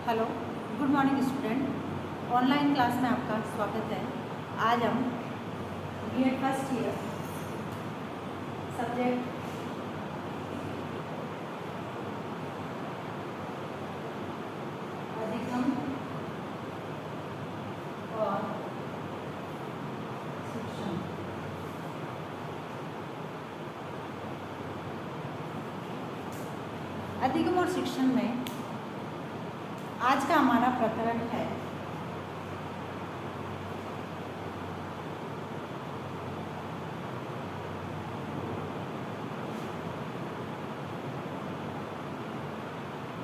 Hello, good morning student. Online class में आपका स्वागत है। आज हम बीएड फर्स्ट ईयर सब्जेक्ट अधिगम और शिक्षण अधिगम और शिक्षण में आज का हमारा प्रकरण है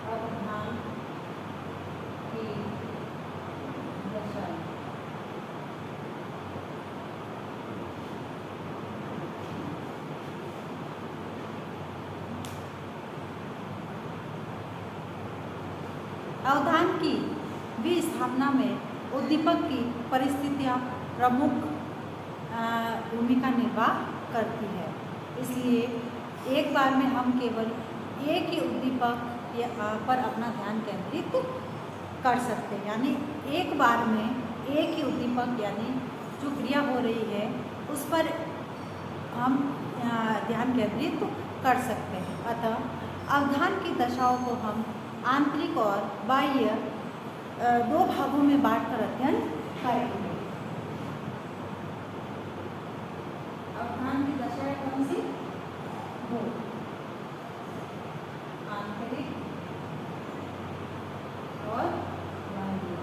अवधान की दशा। अवधान की भी स्थापना में उद्दीपक की परिस्थितियां प्रमुख भूमिका निर्वाह करती है। इसलिए एक बार में हम केवल एक ही उद्दीपक पर अपना ध्यान केंद्रित कर सकते हैं, यानी एक बार में एक ही उद्दीपक यानी जो क्रिया हो रही है उस पर हम ध्यान केंद्रित कर सकते हैं। अतः अवधान की दशाओं को हम आंतरिक और बाह्य दो भागों में बांटकर अध्ययन करेंगे। अवधान की दशाएं कौन सी? दो, आंतरिक और बाह्य।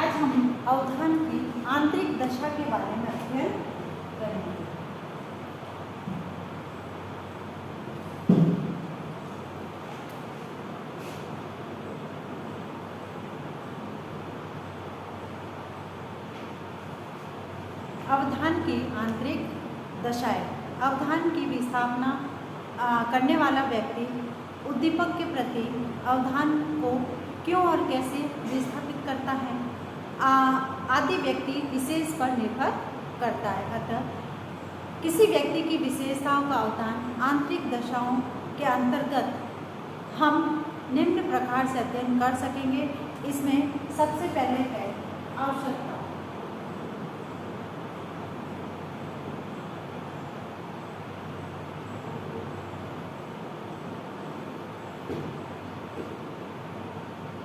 आज हम अवधान की आंतरिक दशा के बारे में अध्ययन करेंगे। अवधान की आंतरिक दशाएं। अवधान की विस्थापना करने वाला व्यक्ति उद्दीपक के प्रति अवधान को क्यों और कैसे विस्थापित करता है आदि व्यक्ति विशेष पर निर्भर करता है। अतः किसी व्यक्ति की विशेषताओं का अवधान आंतरिक दशाओं के अंतर्गत हम निम्न प्रकार से अध्ययन कर सकेंगे। इसमें सबसे पहले है आवश्यकता।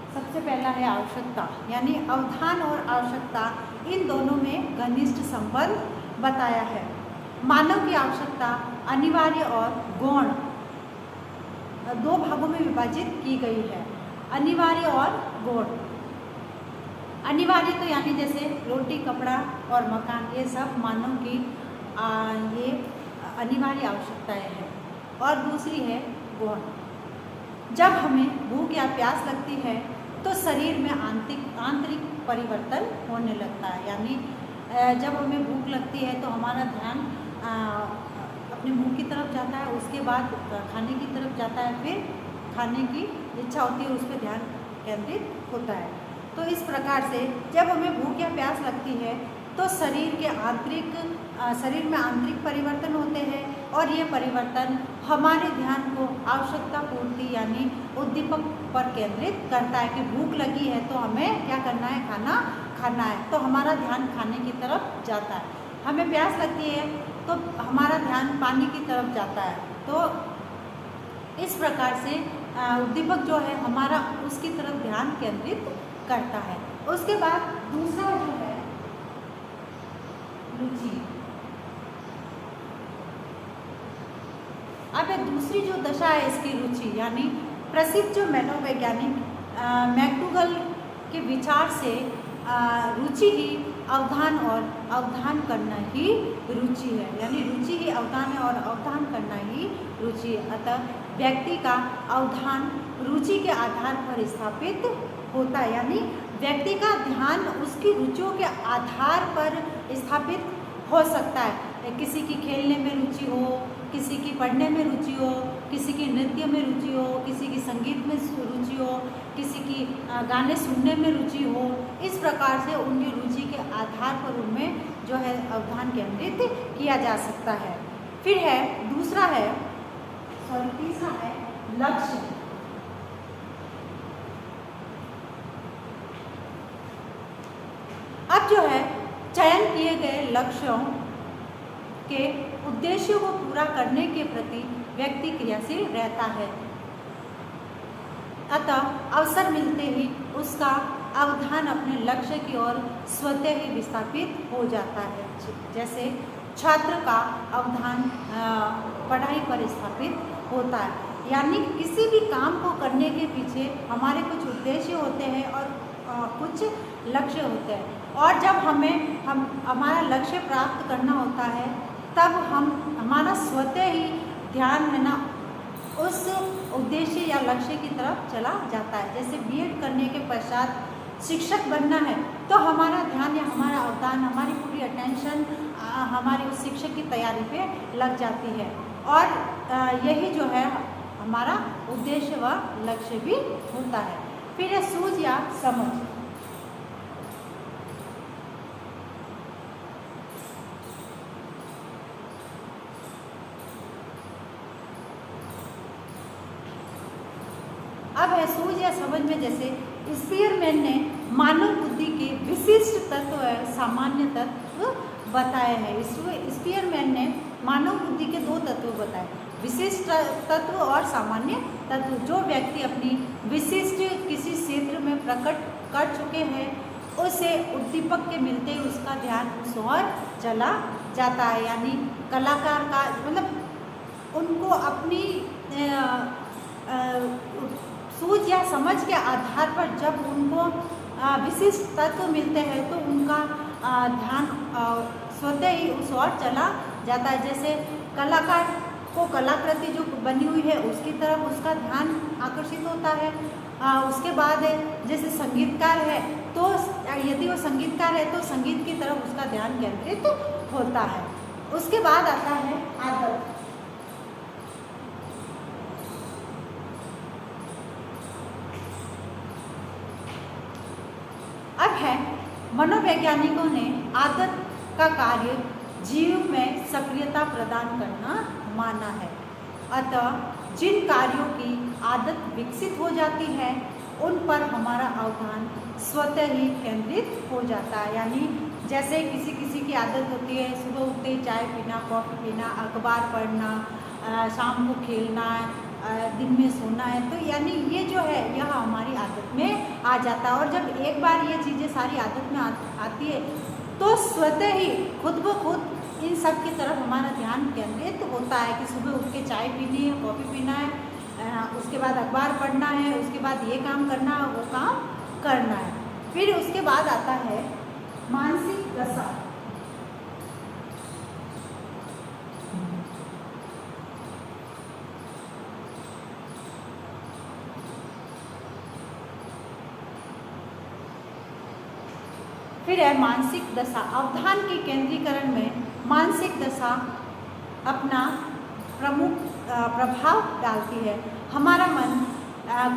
सबसे पहला है आवश्यकता, यानी अवधान और आवश्यकता इन दोनों में घनिष्ठ संबंध बताया है। मानव की आवश्यकता अनिवार्य और गौण दो भागों में विभाजित की गई है। अनिवार्य और गौण। अनिवार्य तो यानी जैसे रोटी, कपड़ा और मकान, ये सब मानव की ये अनिवार्य आवश्यकताएं हैं। और दूसरी है गौण। जब हमें भूख या प्यास लगती है तो शरीर में आंतरिक परिवर्तन होने लगता है, यानी जब हमें भूख लगती है तो हमारा ध्यान अपने मुंह की तरफ जाता है, उसके बाद खाने की तरफ जाता है, फिर खाने की इच्छा होती है, उस पर ध्यान केंद्रित होता है। तो इस प्रकार से जब हमें भूख या प्यास लगती है तो शरीर में आंतरिक परिवर्तन होते हैं और ये परिवर्तन हमारे ध्यान को आवश्यकता पूर्ति यानी उद्दीपक पर केंद्रित करता है कि भूख लगी है तो हमें क्या करना है? खाना है। तो हमारा ध्यान खाने की तरफ जाता है। हमें प्यास लगती है तो हमारा ध्यान पानी की तरफ जाता है। तो इस प्रकार से उद्दीपक जो है हमारा उसकी तरफ ध्यान केंद्रित करता है। उसके बाद दूसरा जो है रुचि। अब दूसरी जो दशा है इसकी रुचि, यानी प्रसिद्ध जो मनोवैज्ञानिक मैक्डूगल के विचार से रुचि ही अवधान और अवधान करना ही रुचि है, यानी रुचि ही अवधान है और अवधान करना ही रुचि है। अतः व्यक्ति का अवधान रुचि के आधार पर स्थापित होता है, यानी व्यक्ति का ध्यान उसकी रुचियों के आधार पर स्थापित हो सकता है। किसी की खेलने में रुचि हो, किसी की पढ़ने में रुचि हो, किसी की नृत्य में रुचि हो, किसी की संगीत में रुचि हो, किसी की गाने सुनने में रुचि हो। इस प्रकार से उनकी रुचि के आधार पर उनमें जो है अवधान केंद्रित किया जा सकता है। फिर है तीसरा है लक्ष्य। अब जो है चयन किए गए लक्ष्यों के उद्देश्यों को पूरा करने के प्रति व्यक्ति क्रियाशील रहता है, अतः अवसर मिलते ही उसका अवधान अपने लक्ष्य की ओर स्वतः ही विस्थापित हो जाता है। जैसे छात्र का अवधान पढ़ाई पर स्थापित होता है, यानी किसी भी काम को करने के पीछे हमारे कुछ उद्देश्य होते हैं और कुछ लक्ष्य होते हैं, और जब हमारा लक्ष्य प्राप्त करना होता है तब हमारा स्वतः ही ध्यान है ना उस उद्देश्य या लक्ष्य की तरफ चला जाता है। जैसे बीएड करने के पश्चात शिक्षक बनना है तो हमारा ध्यान या हमारा अवधान, हमारी पूरी अटेंशन हमारी उस शिक्षक की तैयारी पे लग जाती है, और यही जो है हमारा उद्देश्य व लक्ष्य भी होता है। फिर है सूझ या समझ। अब है सूझ या समझ में, जैसे स्पीयरमैन ने मानव बुद्धि के विशिष्ट तत्व और सामान्य तत्व बताए हैं। स्पीयरमैन ने मानव बुद्धि के 2 तत्व बताए, विशिष्ट तत्व और सामान्य तत्व। जो व्यक्ति अपनी विशिष्ट किसी क्षेत्र में प्रकट कर चुके हैं उसे उद्दीपक के मिलते ही उसका ध्यान उस ओर चला जाता है, यानी कलाकार का मतलब उनको अपनी सूझ या समझ के आधार पर जब उनको विशिष्ट तत्व मिलते हैं तो उनका ध्यान स्वतः ही उस ओर चला जाता है। जैसे कलाकार को कलाकृति जो बनी हुई है उसकी तरफ उसका ध्यान आकर्षित होता है। उसके बाद जैसे संगीतकार है तो यदि वो संगीतकार है तो संगीत की तरफ उसका ध्यान केंद्रित होता है। उसके बाद आता है आदत। अब है मनोवैज्ञानिकों ने आदत का कार्य जीव में सक्रियता प्रदान करना माना है, अतः जिन कार्यों की आदत विकसित हो जाती है उन पर हमारा अवधान स्वतः ही केंद्रित हो जाता है। यानी जैसे किसी की आदत होती है सुबह उठते ही चाय पीना, कॉफ़ी पीना, अखबार पढ़ना, शाम को खेलना, दिन में सोना है, तो यानी ये जो है यह हमारी आदत में आ जाता है। और जब एक बार ये चीज़ें सारी आदत में आती है तो स्वतः ही खुद ब खुद इन सब की तरफ हमारा ध्यान केंद्रित होता है कि सुबह उठ के चाय पीनी है, कॉफ़ी पीना है, उसके बाद अखबार पढ़ना है, उसके बाद ये काम करना है, वो काम करना है। फिर उसके बाद आता है मानसिक दशा। फिर है मानसिक दशा। अवधान के केंद्रीकरण में मानसिक दशा अपना प्रमुख प्रभाव डालती है। हमारा मन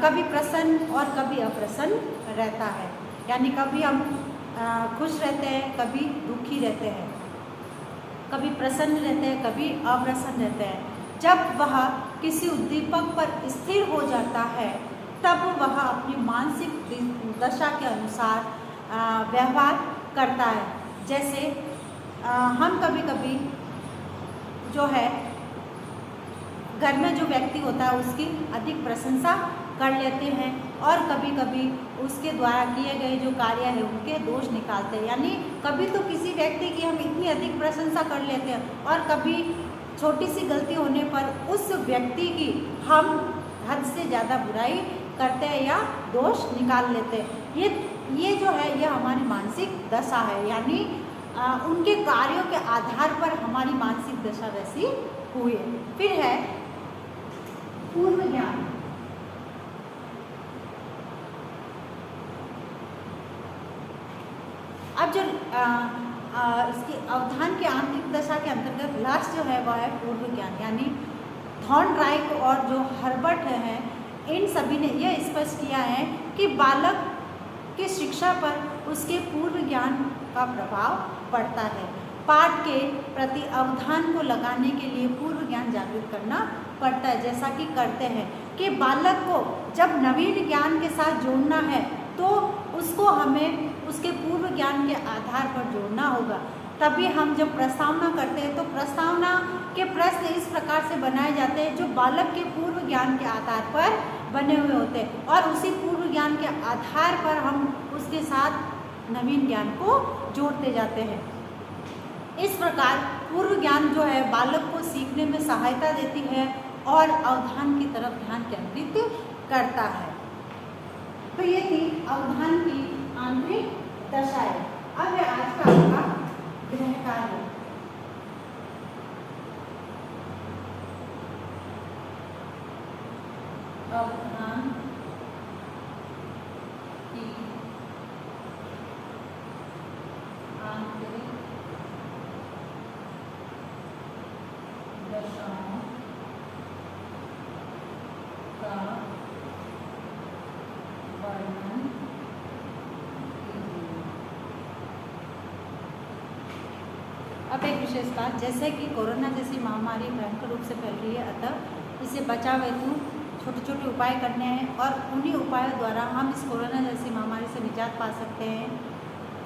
कभी प्रसन्न और कभी अप्रसन्न रहता है, यानी कभी हम खुश रहते हैं, कभी दुखी रहते हैं, कभी प्रसन्न रहते हैं, कभी अप्रसन्न रहते हैं। जब वह किसी उद्दीपक पर स्थिर हो जाता है तब वह अपनी मानसिक दशा के अनुसार व्यवहार करता है। जैसे हम कभी कभी जो है घर में जो व्यक्ति होता है उसकी अधिक प्रशंसा कर लेते हैं और कभी कभी उसके द्वारा किए गए जो कार्य है उनके दोष निकालते हैं। यानी कभी तो किसी व्यक्ति की हम इतनी अधिक प्रशंसा कर लेते हैं और कभी छोटी सी गलती होने पर उस व्यक्ति की हम हद से ज़्यादा बुराई करते हैं या दोष निकाल लेते हैं। ये जो है यह हमारी मानसिक दशा है, यानी उनके कार्यों के आधार पर हमारी मानसिक दशा वैसी हुई है। फिर है पूर्व ज्ञान। अब जो इसकी अवधान के आंतरिक दशा के अंतर्गत लास्ट जो है वह है पूर्व ज्ञान, यानी थॉर्नडाइक और जो हर्बर्ट हैं इन सभी ने यह स्पष्ट किया है कि बालक की शिक्षा पर उसके पूर्व ज्ञान का प्रभाव पड़ता है। पाठ के प्रति अवधान को लगाने के लिए पूर्व ज्ञान जागृत करना पड़ता है, जैसा कि करते हैं कि बालक को जब नवीन ज्ञान के साथ जोड़ना है तो उसको हमें उसके पूर्व ज्ञान के आधार पर जोड़ना होगा। तभी हम जब प्रस्तावना करते हैं तो प्रस्तावना के प्रश्न इस प्रकार से बनाए जाते हैं जो बालक के पूर्व ज्ञान के आधार पर बने हुए होते हैं, और उसी पूर्व ज्ञान के आधार पर हम उसके साथ नवीन ज्ञान को जोड़ते जाते हैं। इस प्रकार पूर्व ज्ञान जो है बालक को सीखने में सहायता देती है और अवधान की तरफ ध्यान केंद्रित करता है। तो ये थी अवधान की आंतरिक दशाएं। अब है आज का आपका गृह कार्य। अवधान की आंतरिक दशाओं का वर्णन कीजिए। अब एक विशेष बात, जैसे कि कोरोना जैसी महामारी भयंकर रूप से फैल रही है, अतः इससे बचाव हेतु छोटे छोटे उपाय करने हैं और उन्हीं उपायों द्वारा हम इस कोरोना जैसी महामारी से निजात पा सकते हैं।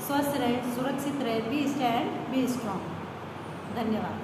स्वस्थ रहे, सुरक्षित रहे, बी स्टैंड बी स्ट्रॉन्ग। धन्यवाद।